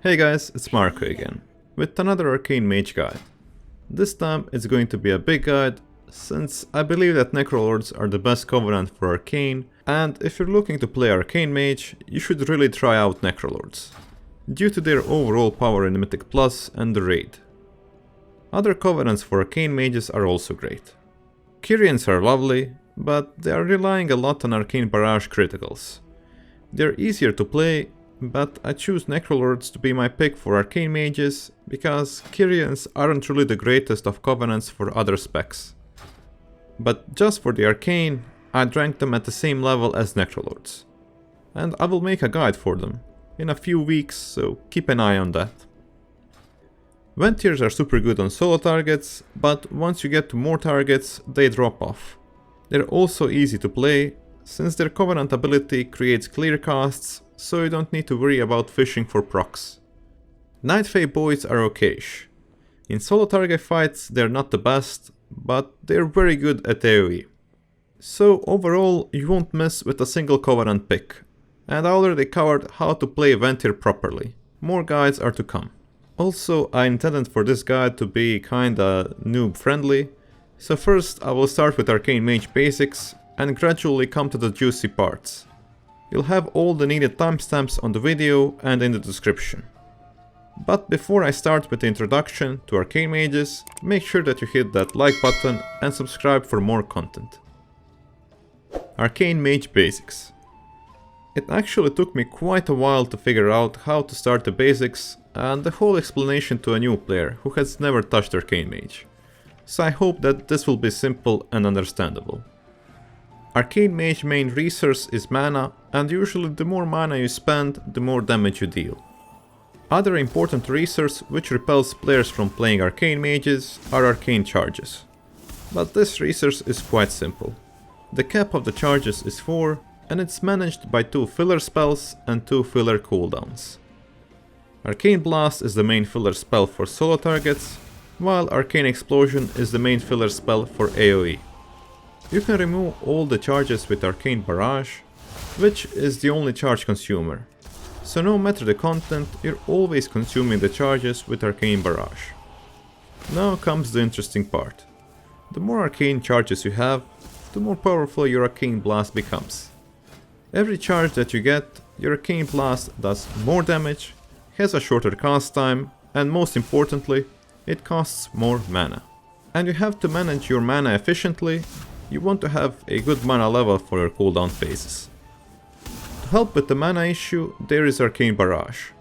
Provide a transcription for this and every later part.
Hey guys, it's Marko again, with another Arcane Mage guide. This time it's going to be a big guide, since I believe that Necrolords are the best Covenant for Arcane, and if you're looking to play Arcane Mage, you should really try out Necrolords, due to their overall power in Mythic Plus and the raid. Other Covenants for Arcane Mages are also great. Kyrians are lovely, but they are relying a lot on Arcane Barrage criticals. They're easier to play, but I choose Necrolords to be my pick for Arcane Mages, because Kyrians aren't really the greatest of Covenants for other specs. But just for the Arcane, I'd rank them at the same level as Necrolords. And I will make a guide for them in a few weeks, so keep an eye on that. Ventirs are super good on solo targets, but once you get to more targets, they drop off. They're also easy to play, since their Covenant ability creates clear casts, so you don't need to worry about fishing for procs. Night Fae Boys are okayish. In solo target fights they're not the best, but they're very good at AoE. So overall you won't miss with a single Covenant pick, and I already covered how to play Ventir properly. More guides are to come. Also, I intended for this guide to be kinda noob friendly, so first I will start with Arcane Mage basics and gradually come to the juicy parts. You'll have all the needed timestamps on the video and in the description. But before I start with the introduction to Arcane Mages, make sure that you hit that like button and subscribe for more content. Arcane Mage basics. It actually took me quite a while to figure out how to start the basics and the whole explanation to a new player who has never touched Arcane Mage. So I hope that this will be simple and understandable. Arcane Mage main resource is mana, and usually the more mana you spend, the more damage you deal. Other important resource which repels players from playing Arcane Mages are Arcane Charges. But this resource is quite simple. The cap of the charges is 4, and it's managed by 2 filler spells and 2 filler cooldowns. Arcane Blast is the main filler spell for solo targets, while Arcane Explosion is the main filler spell for AoE. You can remove all the charges with Arcane Barrage, which is the only charge consumer. So no matter the content, you're always consuming the charges with Arcane Barrage. Now comes the interesting part. The more Arcane charges you have, the more powerful your Arcane Blast becomes. Every charge that you get, your Arcane Blast does more damage, has a shorter cast time, and most importantly, it costs more mana. And you have to manage your mana efficiently. You want to have a good mana level for your cooldown phases. To help with the mana issue, there is Arcane Barrage.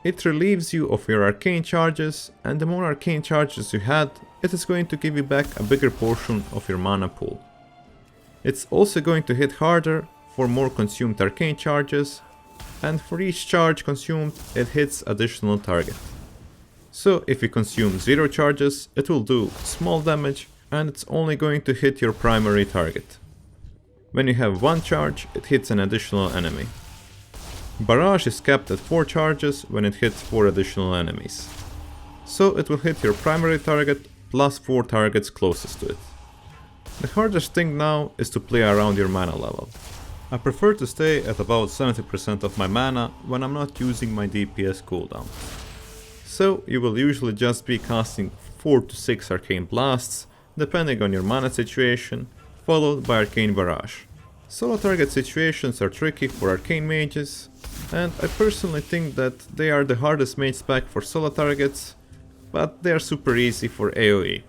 It relieves you of your arcane charges, and the more arcane charges you had, it is going to give you back a bigger portion of your mana pool. It's also going to hit harder for more consumed arcane charges, and for each charge consumed, it hits additional target. So if you consume 0 charges, it will do small damage, and it's only going to hit your primary target. When you have 1 charge, it hits an additional enemy. Barrage is capped at 4 charges when it hits 4 additional enemies. So it will hit your primary target plus 4 targets closest to it. The hardest thing now is to play around your mana level. I prefer to stay at about 70% of my mana when I'm not using my DPS cooldown. So you will usually just be casting 4 to 6 Arcane Blasts, depending on your mana situation, followed by Arcane Barrage. Solo target situations are tricky for Arcane Mages, and I personally think that they are the hardest mage spec for solo targets, but they are super easy for AoE.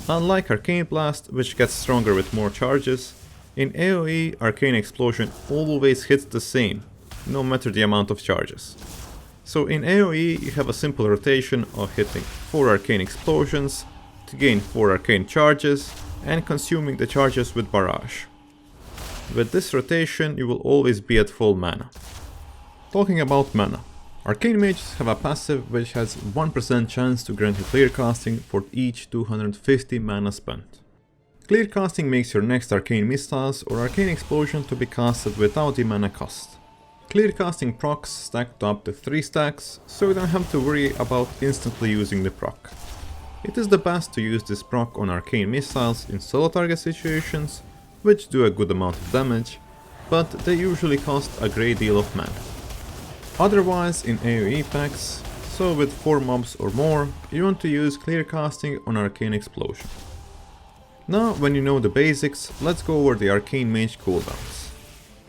Unlike Arcane Blast, which gets stronger with more charges, in AoE Arcane Explosion always hits the same, no matter the amount of charges. So in AoE you have a simple rotation of hitting 4 Arcane Explosions to gain 4 Arcane Charges and consuming the charges with Barrage. With this rotation you will always be at full mana. Talking about mana, Arcane Mages have a passive which has 1% chance to grant you clear casting for each 250 mana spent. Clear casting makes your next Arcane Missiles or Arcane Explosion to be casted without the mana cost. Clear casting procs stack to up to 3 stacks, so you don't have to worry about instantly using the proc. It is the best to use this proc on Arcane Missiles in solo target situations, which do a good amount of damage, but they usually cost a great deal of mana. Otherwise, in AoE packs, so with 4 mobs or more, you want to use clear casting on Arcane Explosion. Now, when you know the basics, let's go over the Arcane Mage cooldowns.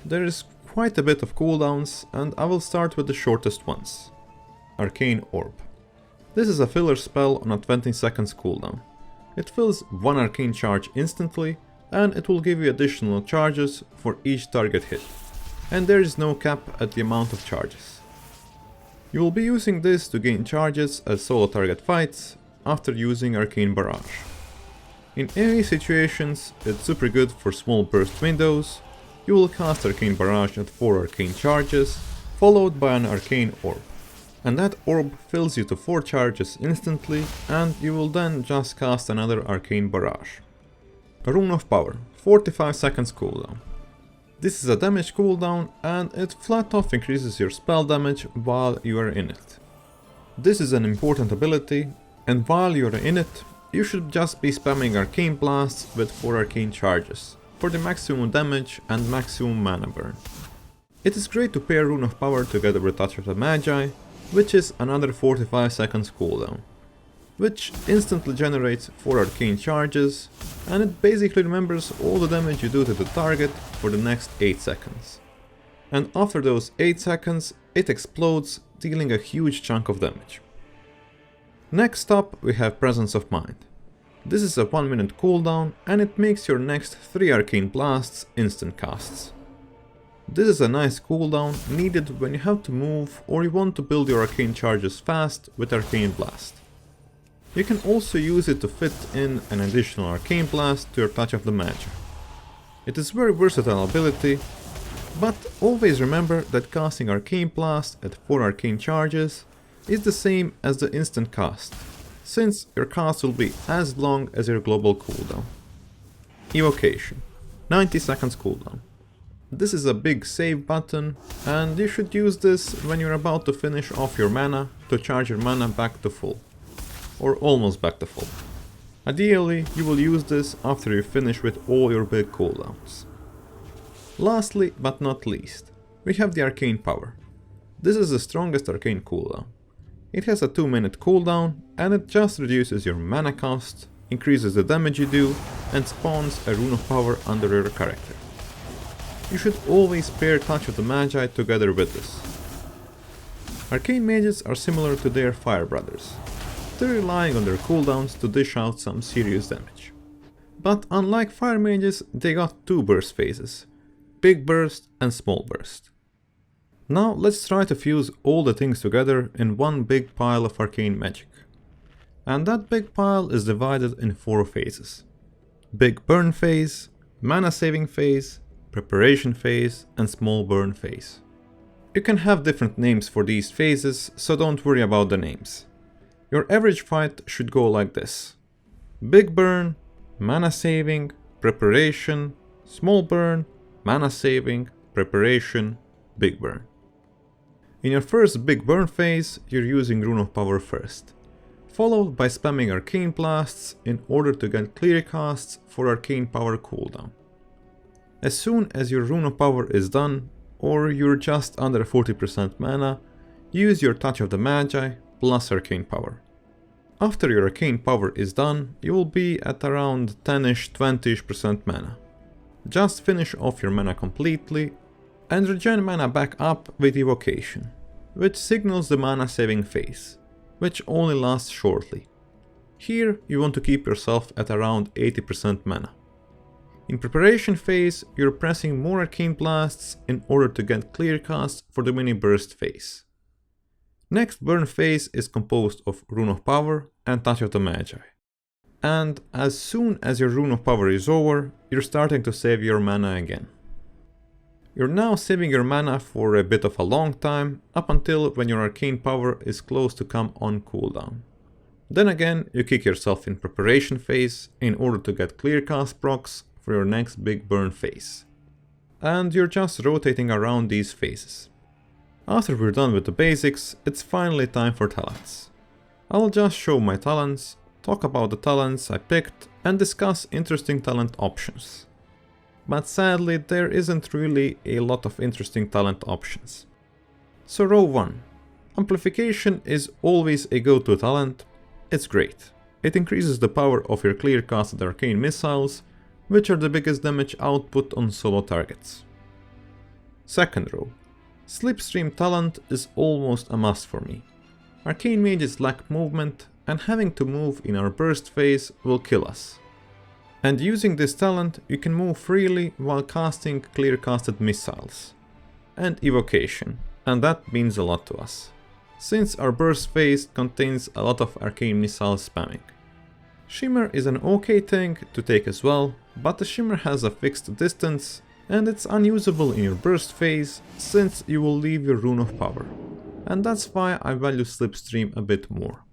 There is quite a bit of cooldowns, and I will start with the shortest ones. Arcane Orb. This is a filler spell on a 20 seconds cooldown. It fills 1 arcane charge instantly, and it will give you additional charges for each target hit. And there is no cap at the amount of charges. You will be using this to gain charges at solo target fights after using Arcane Barrage. In AoE situations, it's super good for small burst windows. You will cast Arcane Barrage at 4 arcane charges, followed by an Arcane Orb. And that orb fills you to 4 charges instantly, and you will then just cast another Arcane Barrage. A Rune of Power, 45 seconds cooldown. This is a damage cooldown, and it flat off increases your spell damage while you are in it. This is an important ability, and while you are in it, you should just be spamming Arcane Blasts with 4 arcane charges, for the maximum damage and maximum mana burn. It is great to pair Rune of Power together with Touch of the Magi, which is another 45 seconds cooldown, which instantly generates 4 arcane charges, and it basically remembers all the damage you do to the target for the next 8 seconds. And after those 8 seconds, it explodes, dealing a huge chunk of damage. Next up, we have Presence of Mind. This is a 1 minute cooldown, and it makes your next 3 arcane blasts instant casts. This is a nice cooldown needed when you have to move or you want to build your arcane charges fast with Arcane Blast. You can also use it to fit in an additional Arcane Blast to your Touch of the Magi. It is a very versatile ability, but always remember that casting Arcane Blast at 4 arcane charges is the same as the instant cast, since your cast will be as long as your global cooldown. Evocation, 90 seconds cooldown. This is a big save button, and you should use this when you're about to finish off your mana to charge your mana back to full. Or almost back to full. Ideally, you will use this after you finish with all your big cooldowns. Lastly, but not least, we have the Arcane Power. This is the strongest arcane cooldown. It has a 2 minute cooldown, and it just reduces your mana cost, increases the damage you do, and spawns a Rune of Power under your character. You should always pair Touch of the Magi together with this. Arcane Mages are similar to their Fire Brothers. They're relying on their cooldowns to dish out some serious damage. But unlike Fire Mages, they got 2 burst phases, Big Burst and Small Burst. Now let's try to fuse all the things together in one big pile of arcane magic. And that big pile is divided in 4 phases. Big Burn phase, Mana Saving phase, Preparation phase, and Small Burn phase. You can have different names for these phases, so don't worry about the names. Your average fight should go like this: Big Burn, Mana Saving, Preparation, Small Burn, Mana Saving, Preparation, Big Burn. In your first Big Burn phase, you're using Rune of Power first, followed by spamming Arcane Blasts in order to get clear casts for Arcane Power cooldown. As soon as your Rune of Power is done, or you're just under 40% mana, use your Touch of the Magi plus Arcane Power. After your Arcane Power is done, you will be at around 10ish, 20ish% mana. Just finish off your mana completely, and regen mana back up with Evocation, which signals the Mana Saving phase, which only lasts shortly. Here you want to keep yourself at around 80% mana. In Preparation phase, you're pressing more Arcane Blasts in order to get clear casts for the mini burst phase. Next Burn phase is composed of Rune of Power and Touch of the Magi. And as soon as your Rune of Power is over, you're starting to save your mana again. You're now saving your mana for a bit of a long time, up until when your Arcane Power is close to come on cooldown. Then again, you kick yourself in Preparation phase in order to get clear cast procs for your next Big Burn phase. And you're just rotating around these phases. After we're done with the basics, it's finally time for talents. I'll just show my talents, talk about the talents I picked, and discuss interesting talent options. But sadly, there isn't really a lot of interesting talent options. So row 1. Amplification is always a go-to talent. It's great. It increases the power of your clear-casted arcane missiles, which are the biggest damage output on solo targets. Second row. Slipstream talent is almost a must for me. Arcane Mages lack movement, and having to move in our burst phase will kill us. And using this talent, you can move freely while casting clear-casted missiles. And evocation, and that means a lot to us, since our burst phase contains a lot of arcane missile spamming. Shimmer is an okay thing to take as well, but the shimmer has a fixed distance, and it's unusable in your burst phase, since you will leave your rune of power. And that's why I value Slipstream a bit more.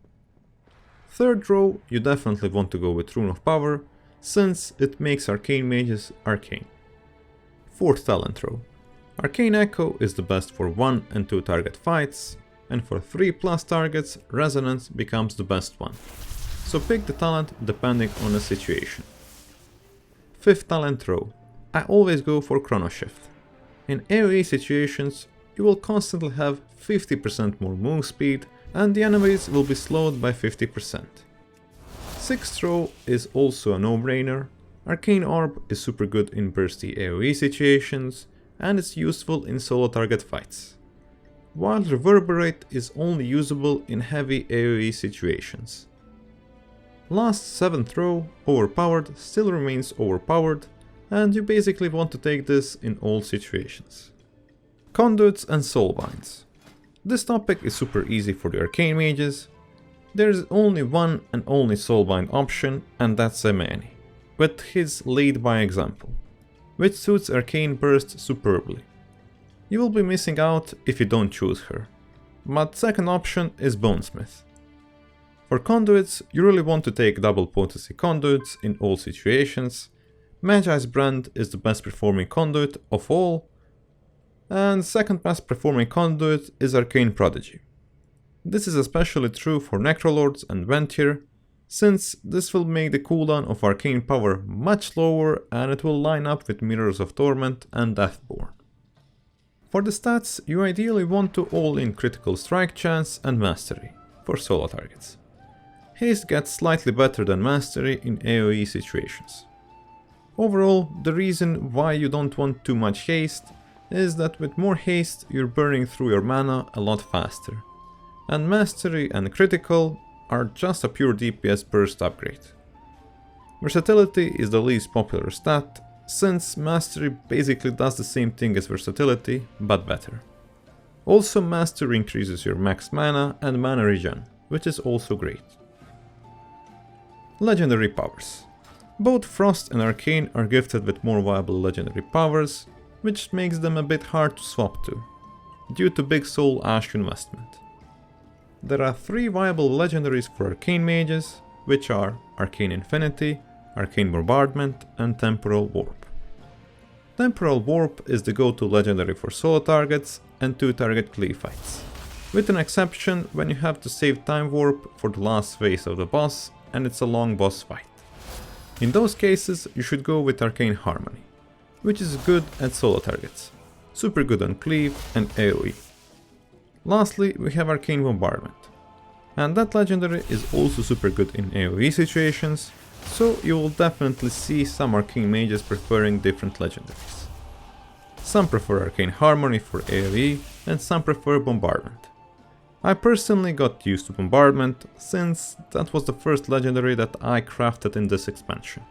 Third row, you definitely want to go with Rune of Power, since it makes Arcane Mages arcane. Fourth talent row. Arcane Echo is the best for 1 and 2 target fights, and for 3+ targets, Resonance becomes the best one. So pick the talent depending on the situation. Fifth talent row. I always go for Chrono Shift. In AoE situations, you will constantly have 50% more move speed, and the enemies will be slowed by 50%. Sixth row is also a no-brainer. Arcane Orb is super good in bursty AoE situations, and it's useful in solo target fights. While Reverberate is only usable in heavy AoE situations. Last 7th row, Overpowered, still remains overpowered, and you basically want to take this in all situations. Conduits and Soulbinds. This topic is super easy for the Arcane Mages. There is only one and only Soulbind option, and that's Zemani, with his Lead by Example, which suits Arcane Burst superbly. You will be missing out if you don't choose her. But second option is Bonesmith. For Conduits, you really want to take double potency Conduits in all situations. Magi's Brand is the best performing Conduit of all, and second best performing Conduit is Arcane Prodigy. This is especially true for Necrolords and Ventier, since this will make the cooldown of Arcane Power much lower and it will line up with Mirrors of Torment and Deathborn. For the stats, you ideally want to all-in critical strike chance and mastery for solo targets. Haste gets slightly better than mastery in AoE situations. Overall, the reason why you don't want too much haste is that with more haste you're burning through your mana a lot faster, and mastery and critical are just a pure DPS burst upgrade. Versatility is the least popular stat, since mastery basically does the same thing as versatility, but better. Also, mastery increases your max mana and mana regen, which is also great. Legendary powers. Both Frost and Arcane are gifted with more viable legendary powers, which makes them a bit hard to swap to, due to big soul ash investment. There are 3 viable legendaries for Arcane Mages, which are Arcane Infinity, Arcane Bombardment, and Temporal Warp. Temporal Warp is the go-to legendary for solo targets and 2-target cleave fights, with an exception when you have to save Time Warp for the last phase of the boss and it's a long boss fight. In those cases, you should go with Arcane Harmony, which is good at solo targets, super good on cleave and AoE. Lastly, we have Arcane Bombardment, and that legendary is also super good in AoE situations, so you will definitely see some Arcane Mages preferring different legendaries. Some prefer Arcane Harmony for AoE, and some prefer Bombardment. I personally got used to Bombardment, since that was the first legendary that I crafted in this expansion.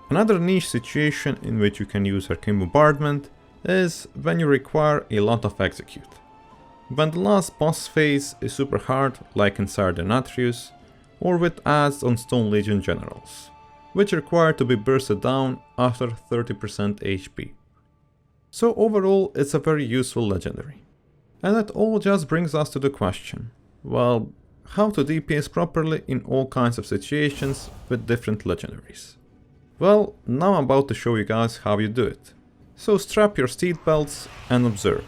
Another niche situation in which you can use Arcane Bombardment is when you require a lot of execute. When the last boss phase is super hard, like in Sardenatrius, or with adds on Stone Legion generals, which require to be bursted down after 30% HP. So overall, it's a very useful legendary. And that all just brings us to the question, well, how to DPS properly in all kinds of situations with different legendaries. Well, now I'm about to show you guys how you do it. So strap your steed belts and observe.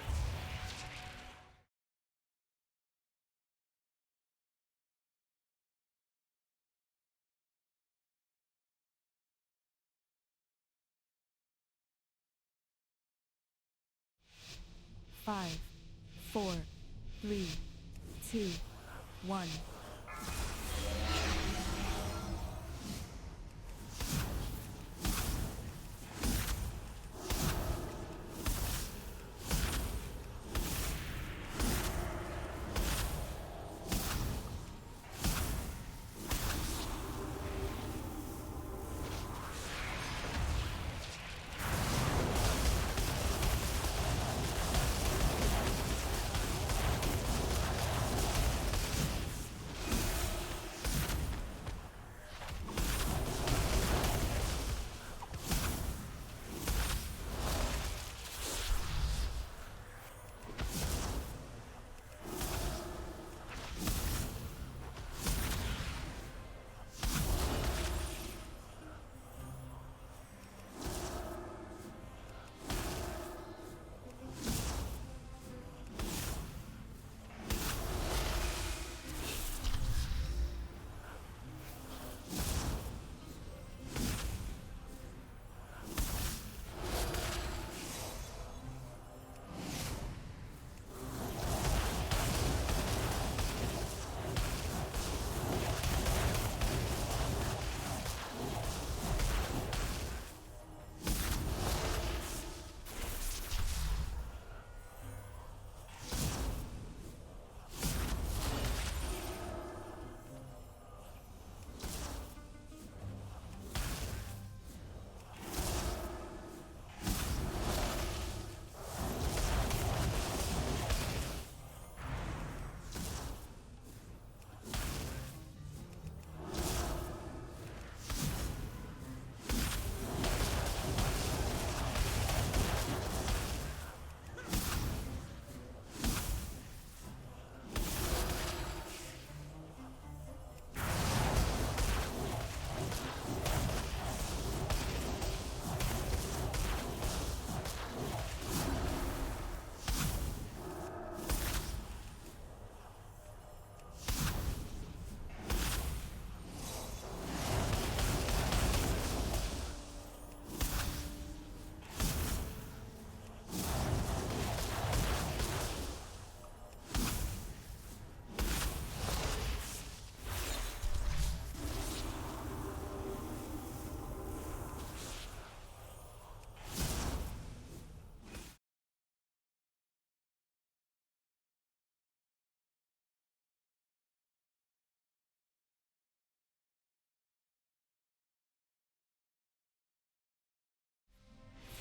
Five, 4, 3, 2, 1.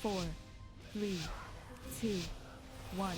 Four, three, two, one.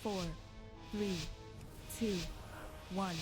4, 3, 2, 1.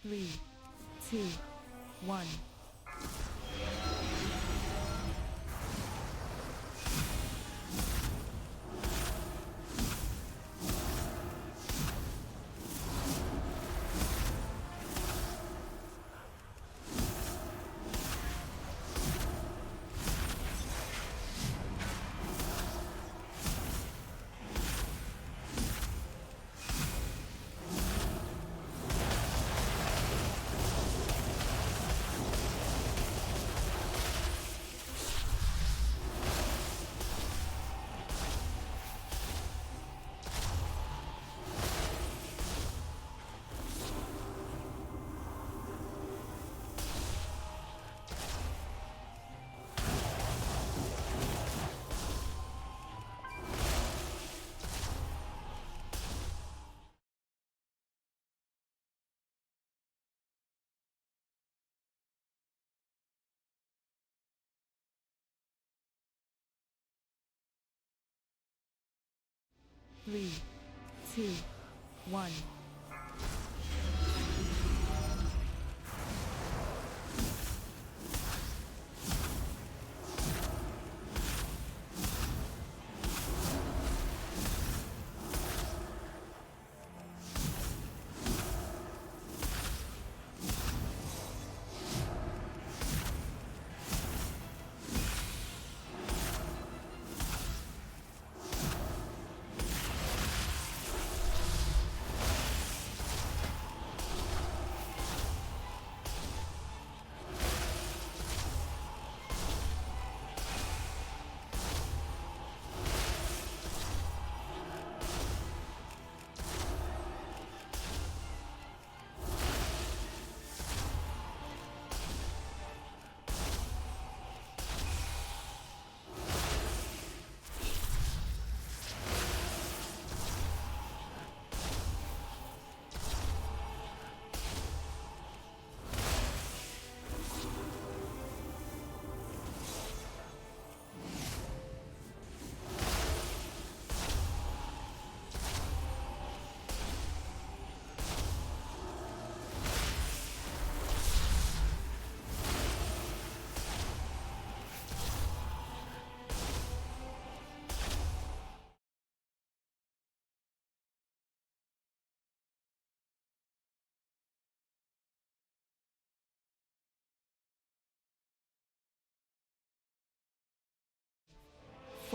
Three, two, one. Three, two, one.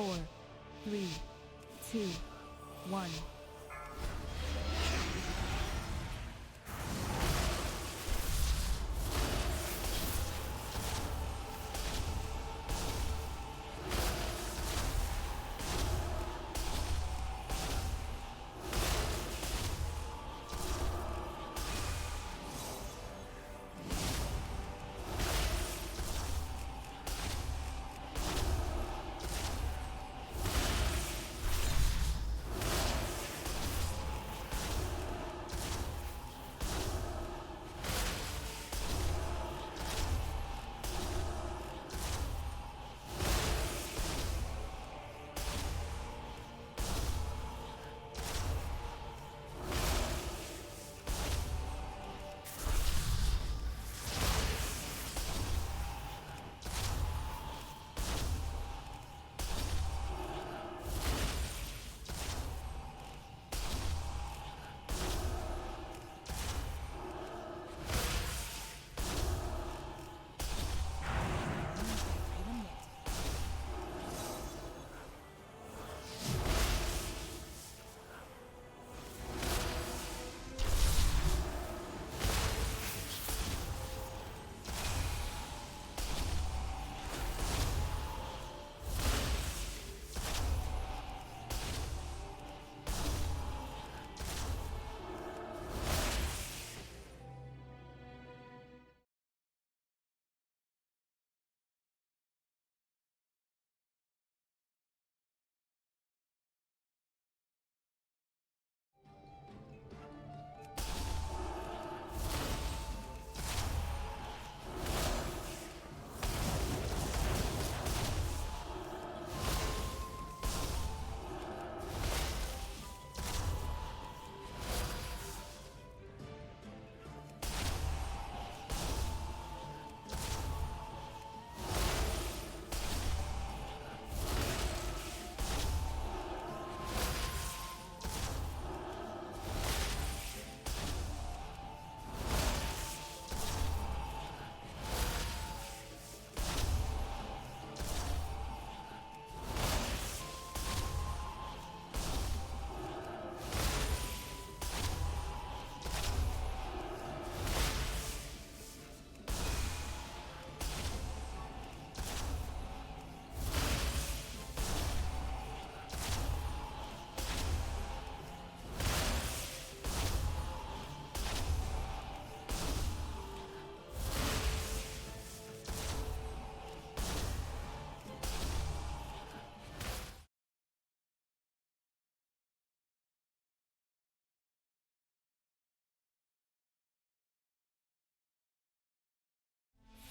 4, 3, 2, 1.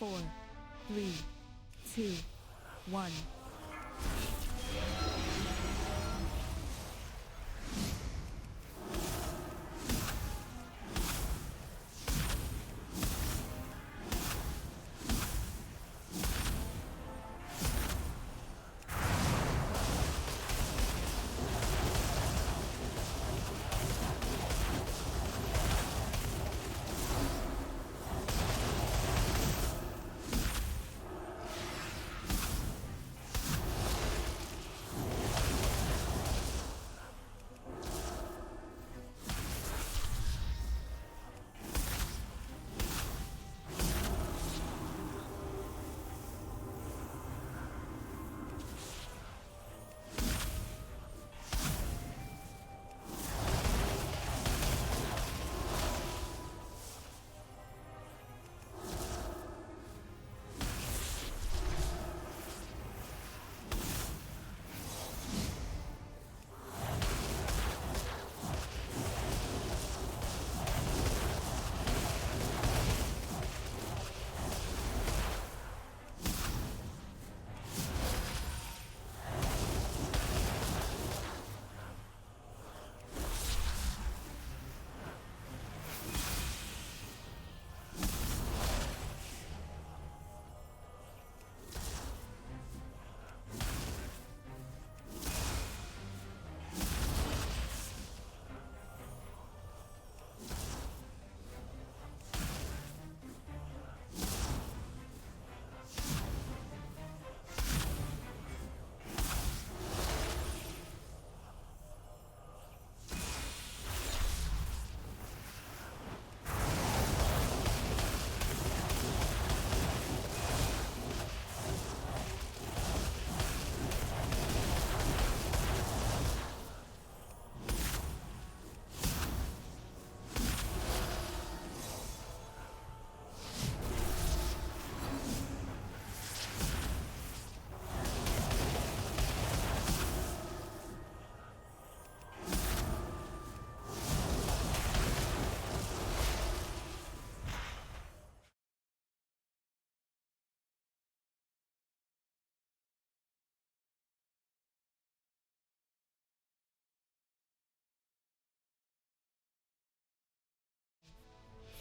Four, three, two, one.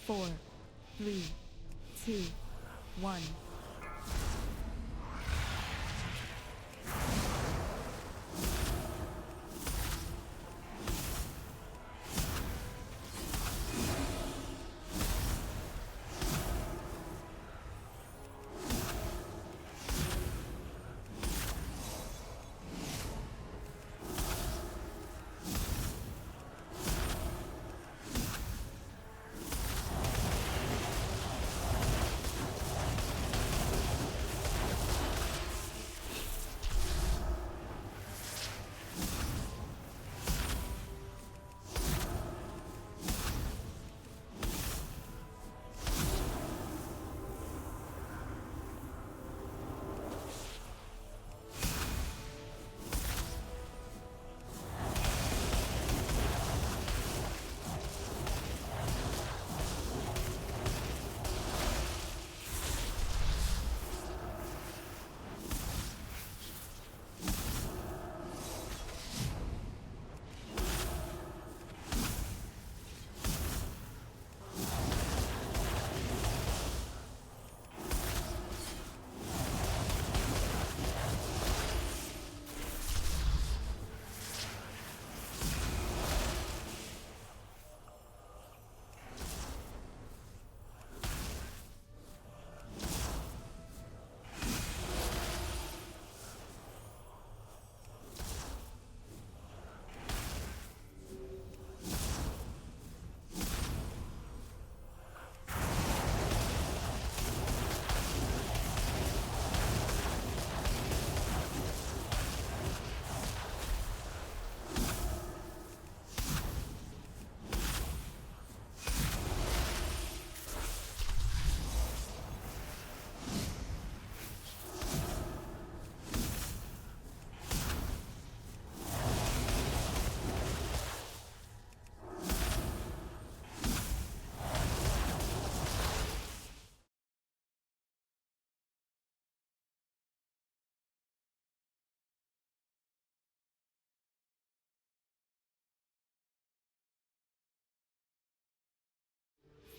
4, 3, 2, 1.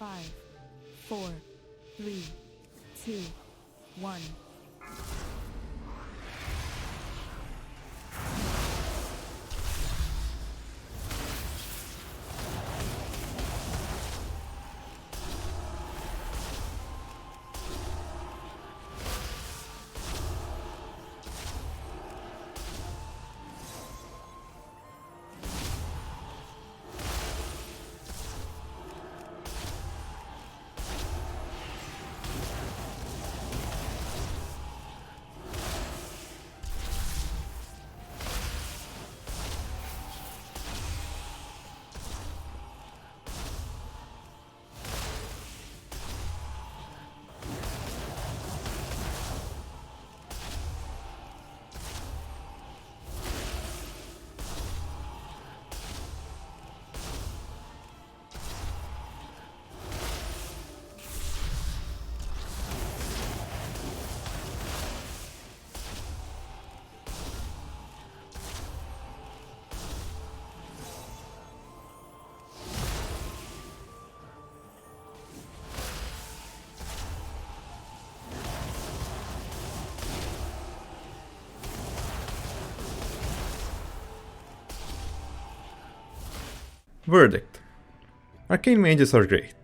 Five, 4, 3, 2, 1. Verdict. Arcane Mages are great.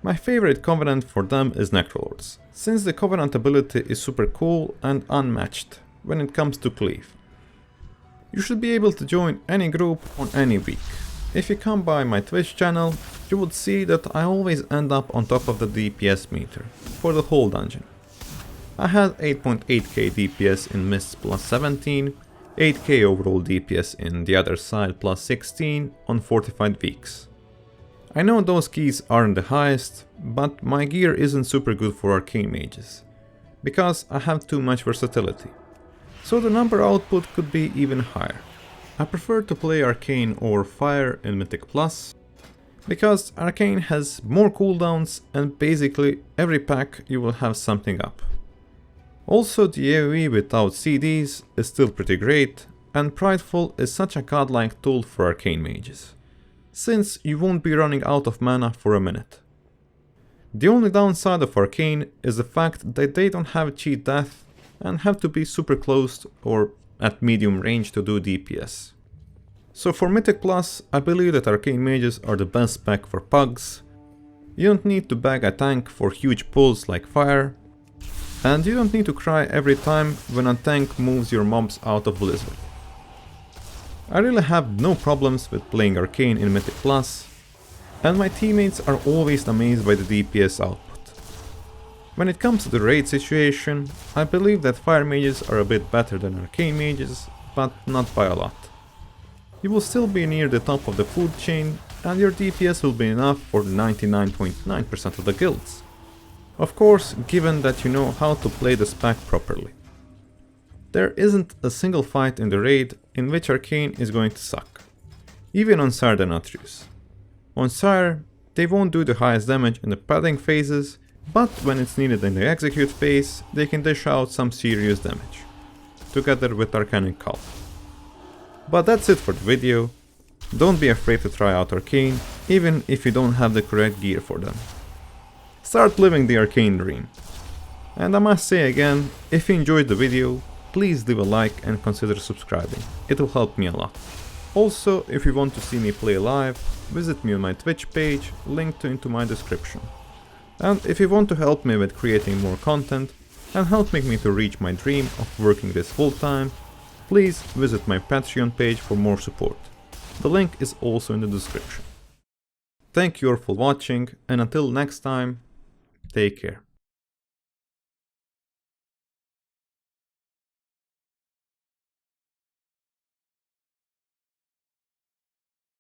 My favorite Covenant for them is Necrolords, since the Covenant ability is super cool and unmatched when it comes to cleave. You should be able to join any group on any week. If you come by my Twitch channel, you would see that I always end up on top of the DPS meter for the whole dungeon. I had 8.8k DPS in Mists plus 17, 8k overall DPS in the other side plus 16 on fortified weeks. I know those keys aren't the highest, but my gear isn't super good for Arcane Mages, because I have too much versatility. So the number output could be even higher. I prefer to play Arcane over Fire in Mythic Plus, because Arcane has more cooldowns and basically every pack you will have something up. Also, the AoE without CDs is still pretty great, and Prideful is such a godlike tool for Arcane Mages, since you won't be running out of mana for a minute. The only downside of Arcane is the fact that they don't have cheat death and have to be super close or at medium range to do DPS. So for Mythic Plus, I believe that Arcane Mages are the best spec for pugs. You don't need to bag a tank for huge pulls like fire, and you don't need to cry every time when a tank moves your mobs out of Blizzard. I really have no problems with playing Arcane in Mythic Plus, and my teammates are always amazed by the DPS output. When it comes to the raid situation, I believe that Fire Mages are a bit better than Arcane Mages, but not by a lot. You will still be near the top of the food chain, and your DPS will be enough for 99.9% of the guilds. Of course, given that you know how to play the spec properly. There isn't a single fight in the raid in which Arcane is going to suck, even on Sire Denatrius. On Sire, they won't do the highest damage in the padding phases, but when it's needed in the execute phase, they can dish out some serious damage, together with Arcanic Cult. But that's it for the video. Don't be afraid to try out Arcane, even if you don't have the correct gear for them. Start living the Arcane dream. And I must say again, if you enjoyed the video, please leave a like and consider subscribing, it will help me a lot. Also, if you want to see me play live, visit me on my Twitch page, linked into my description. And if you want to help me with creating more content, and helping me to reach my dream of working this full time, please visit my Patreon page for more support. The link is also in the description. Thank you all for watching, and until next time, take care.